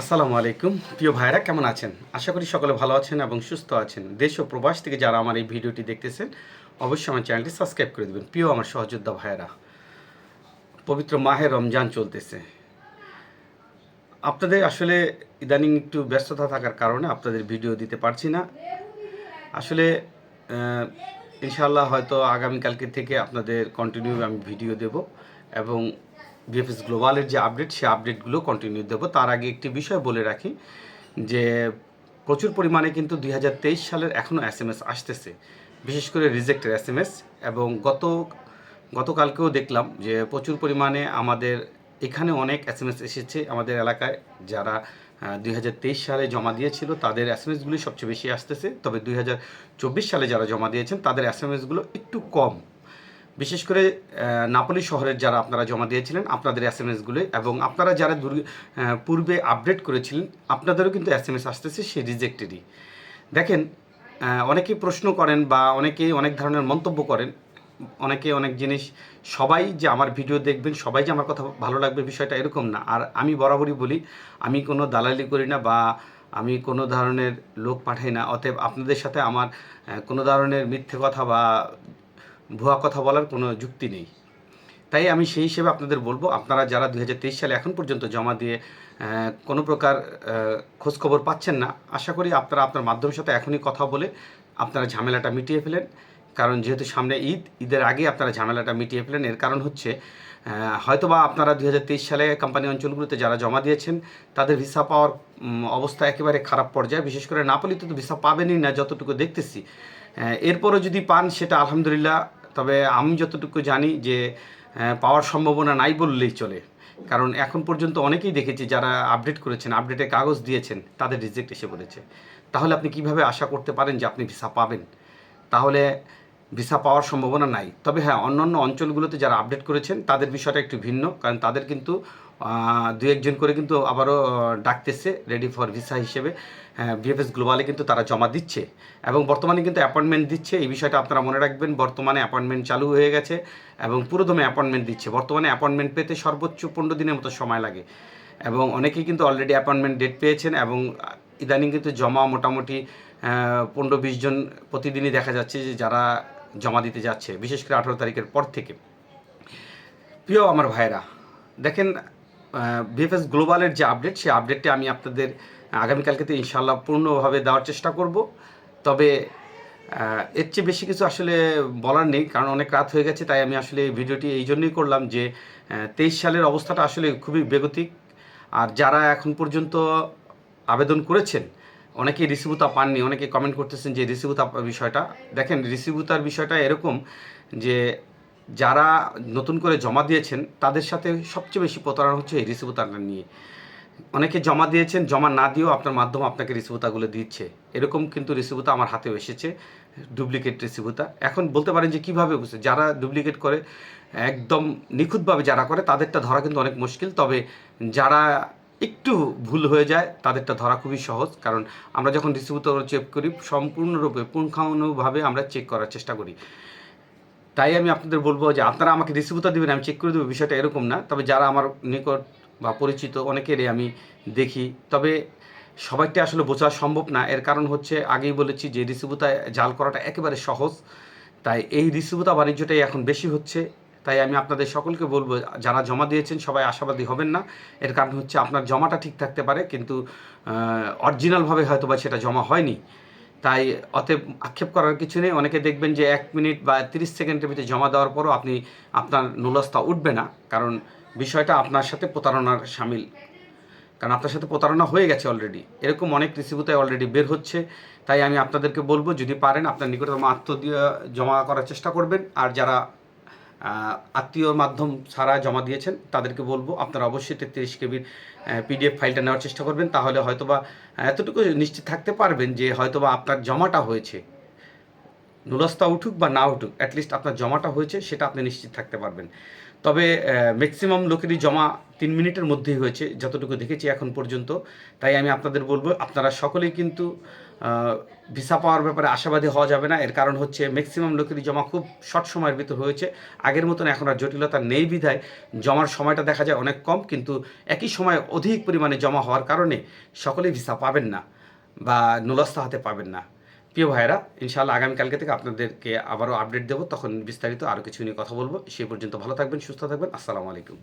আসসালামু আলাইকুম প্রিয় ভাইরা, কেমন আছেন? আশা করি সকলে ভালো আছেন এবং সুস্থ আছেন। দেশ ও প্রবাস থেকে যারা আমার এই ভিডিওটি দেখতেছেন অবশ্যই আমার চ্যানেলটি সাবস্ক্রাইব করে দেবেন। প্রিয় আমার সহযোদ্ধা ভাইরা, পবিত্র মাহে রমজান চলতেছে। আপনাদের আসলে ইদানিং একটু ব্যস্ততা থাকার কারণে আপনাদের ভিডিও দিতে পারছি না। আসলে আহ, ইনশাআল্লাহ হয়তো আগামীকালকে থেকে আপনাদের কন্টিনিউ আমি ভিডিও দেব এবং বিএফএস গ্লোবালের যে আপডেট সেই আপডেটগুলো কন্টিনিউ দেবো। তার আগে একটি বিষয় বলে রাখি যে প্রচুর পরিমাণে কিন্তু 2023 সালের এখনও এসএমএস আসতেছে, বিশেষ করে রিজেক্টের এসএমএস। এবং গতকালকেও দেখলাম যে প্রচুর পরিমাণে আমাদের এখানে অনেক এসএমএস এসেছে আমাদের এলাকায়। যারা 2023 সালে জমা দিয়েছিল তাদের এসএমএসগুলি সবচেয়ে বেশি আসতেছে, তবে 2024 সালে যারা জমা দিয়েছেন তাদের এসএমএসগুলো একটু কম। বিশেষ করে নাপোলি শহরের যারা আপনারা জমা দিয়েছিলেন আপনাদের এসএমএসগুলো, এবং আপনারা যারা পূর্বে আপডেট করেছিলেন আপনাদেরও কিন্তু এসএমএস আসতেছে সেই রিজেক্টেডই। দেখেন, অনেকেই প্রশ্ন করেন বা অনেকেই অনেক ধরনের মন্তব্য করেন, অনেকে অনেক জিনিস। সবাই যে আমার ভিডিও দেখবেন, সবাই যে আমার কথা ভালো লাগবে বিষয়টা এরকম না। আর আমি বরাবরই বলি, আমি কোনো দালালি করি না বা আমি কোনো ধরনের লোক পাঠাই না। অতএব আপনাদের সাথে আমার কোনো ধরনের মিথ্যে কথা বা ভুয়া কথা বলার কোনো যুক্তি নেই। তাই আমি সেই হিসেবে আপনাদের বলবো, আপনারা যারা 2023 সালে এখন পর্যন্ত জমা দিয়ে কোনো প্রকার খোঁজখবর পাচ্ছেন না, আশা করি আপনারা আপনার মাধ্যমের সাথে এখনই কথা বলে আপনারা ঝামেলাটা মিটিয়ে ফেলেন। কারণ যেহেতু সামনে ঈদের আগে আপনারা ঝামেলাটা মিটিয়ে ফেলেন। এর কারণ হচ্ছে হয়তোবা আপনারা 2023 সালে কোম্পানি অঞ্চলগুলোতে যারা জমা দিয়েছেন তাদের ভিসা পাওয়ার অবস্থা একেবারে খারাপ পর্যায়ে। বিশেষ করে নাপোলিতে তো ভিসা পাবেনই না যতটুকু দেখতেছি। এরপরও যদি পান সেটা আলহামদুলিল্লাহ, তবে আমি যতটুকু জানি যে পাওয়ার সম্ভাবনা নাই বললেই চলে। কারণ এখন পর্যন্ত অনেকেই দেখেছি যারা আপডেট করেছেন, আপডেটের কাগজ দিয়েছেন, তাদের রিজেক্ট এসে পড়েছে। তাহলে আপনি কিভাবে আশা করতে পারেন যে আপনি ভিসা পাবেন? তাহলে ভিসা পাওয়ার সম্ভাবনা নাই। তবে হ্যাঁ, অন্যান্য অঞ্চলগুলোতে যারা আপডেট করেছেন তাদের বিষয়টা একটু ভিন্ন, কারণ তাদের কিন্তু দু একজন করে কিন্তু আবারও ডাকতেছে রেডি ফর ভিসা হিসেবে। বিএফএস গ্লোবালে কিন্তু তারা জমা দিচ্ছে এবং বর্তমানে কিন্তু অ্যাপয়েন্টমেন্ট দিচ্ছে। এই বিষয়টা আপনারা মনে রাখবেন, বর্তমানে অ্যাপয়েন্টমেন্ট চালু হয়ে গেছে এবং পুরোদমে অ্যাপয়েন্টমেন্ট দিচ্ছে। বর্তমানে অ্যাপয়েন্টমেন্ট পেতে সর্বোচ্চ 15 দিনের মতো সময় লাগে এবং অনেকেই কিন্তু অলরেডি অ্যাপয়েন্টমেন্ট ডেট পেয়েছেন। এবং ইদানিং কিন্তু জমা মোটামুটি 15-20 জন প্রতিদিনই দেখা যাচ্ছে যে যারা জমা দিতে যাচ্ছে, বিশেষ করে 18 তারিখের পর থেকে। প্রিয় আমার ভাইরা, দেখেন, বিএফএস গ্লোবালের যে আপডেট সেই আপডেটটি আমি আপনাদের আগামীকালকে ইনশাল্লাহ পূর্ণভাবে দেওয়ার চেষ্টা করব। তবে এর চেয়ে বেশি কিছু আসলে বলার নেই, কারণ অনেক রাত হয়ে গেছে। তাই আমি আসলে এই ভিডিওটি এই জন্যই করলাম যে 23 সালের অবস্থাটা আসলে খুবই বেগতিক। আর যারা এখন পর্যন্ত আবেদন করেছেন অনেকেই রিসিভুতা পাননি। অনেকে কমেন্ট করতেছেন যে রিসিভুতা বিষয়টা। দেখেন, রিসিভুতার বিষয়টা এরকম যে যারা নতুন করে জমা দিয়েছেন তাদের সাথে সবচেয়ে বেশি প্রতারণা হচ্ছে এই রিসিভুতাটা নিয়ে। অনেকে জমা দিয়েছেন, জমা না দিয়েও আপনার মাধ্যমে আপনাকে রিসিভুতাগুলো দিচ্ছে। এরকম কিন্তু রিসিভুতা আমার হাতেও এসেছে, ডুপ্লিকেট রিসিভুতা। এখন বলতে পারেন যে কীভাবে বুঝছে, যারা ডুপ্লিকেট করে একদম নিখুঁতভাবে যারা করে তাদেরটা ধরা কিন্তু অনেক মুশকিল। তবে যারা একটু ভুল হয়ে যায় তাদেরটা ধরা খুবই সহজ, কারণ আমরা যখন রিসিভুতা চেক করি সম্পূর্ণরূপে পুঙ্খানুভাবে আমরা চেক করার চেষ্টা করি। তাই আমি আপনাদের বলবো যে আপনারা আমাকে রিসিভুতা দেবেন, আমি চেক করে দেবো, বিষয়টা এরকম না। তবে যারা আমার নিকট বা পরিচিত অনেকেরই আমি দেখি, তবে সবাইটা আসলে বোঝা সম্ভব না। এর কারণ হচ্ছে, আগেই বলেছি যে রিসিভুতা জাল করাটা একেবারে সহজ। তাই এই রিসিভুতা বাণিজ্যটাই এখন বেশি হচ্ছে। তাই আমি আপনাদের সকলকে বলবো, যারা জমা দিয়েছেন সবাই আশাবাদী হবেন না। এর কারণ হচ্ছে আপনার জমাটা ঠিক থাকতে পারে কিন্তু অরিজিনালভাবে হয়তো বা সেটা জমা হয়নি। তাই অতএব আক্ষেপ করার কিছু নেই। অনেকে দেখবেন যে 1 মিনিট বা 30 সেকেন্ডের ভিতরে জমা দেওয়ার পরও আপনার নুলস্থা উঠবে না, কারণ বিষয়টা আপনার সাথে প্রতারণার শামিল। কারণ আপনার সাথে প্রতারণা হয়ে গেছে অলরেডি। এরকম অনেক রিসিভুতায় অলরেডি বের হচ্ছে। তাই আমি আপনাদেরকে বলবো, যদি পারেন আপনার নিকটতম আত্মীয় জমা করার চেষ্টা করবেন। আর যারা আত্মীয় মাধ্যম ছাড়া জমা দিয়েছেন তাদেরকে বলবো আপনারা অবশ্যই 33 কেবির পিডিএফ ফাইলটা নেওয়ার চেষ্টা করবেন। তাহলে হয়তোবা এতটুকু নিশ্চিত থাকতে পারবেন যে হয়তোবা আপনার জমাটা হয়েছে। নুলস্থা উঠুক বা না উঠুক, অ্যাটলিস্ট আপনার জমাটা হয়েছে সেটা আপনি নিশ্চিত থাকতে পারবেন। তবে ম্যাক্সিমাম লোকেরই জমা মিনিটের মধ্যেই হয়েছে যতটুকু দেখেছি এখন পর্যন্ত। তাই আমি আপনাদের বলবো আপনারা সকলেই কিন্তু ভিসা পাওয়ার ব্যাপারে আশাবাদী হওয়া যাবে না। এর কারণ হচ্ছে ম্যাক্সিমাম লোকেরই জমা খুব শর্ট সময়ের ভিতর হয়েছে। আগের মতন এখন আর জটিলতা নেই বিধায় জমার সময়টা দেখা যায় অনেক কম, কিন্তু একই সময়ে অধিক পরিমাণে জমা হওয়ার কারণে সকলেই ভিসা পাবেন না বা নুলস্থ হাতে পাবেন না। প্রিয় ভাইয়েরা, ইনশাআল্লাহ আগামীকালকে থেকে আপনাদেরকে আবারও আপডেট দেবো, তখন বিস্তারিত আরও কিছু নিয়ে কথা বলবো। সে পর্যন্ত ভালো থাকবেন, সুস্থ থাকবেন। আসসালামু আলাইকুম।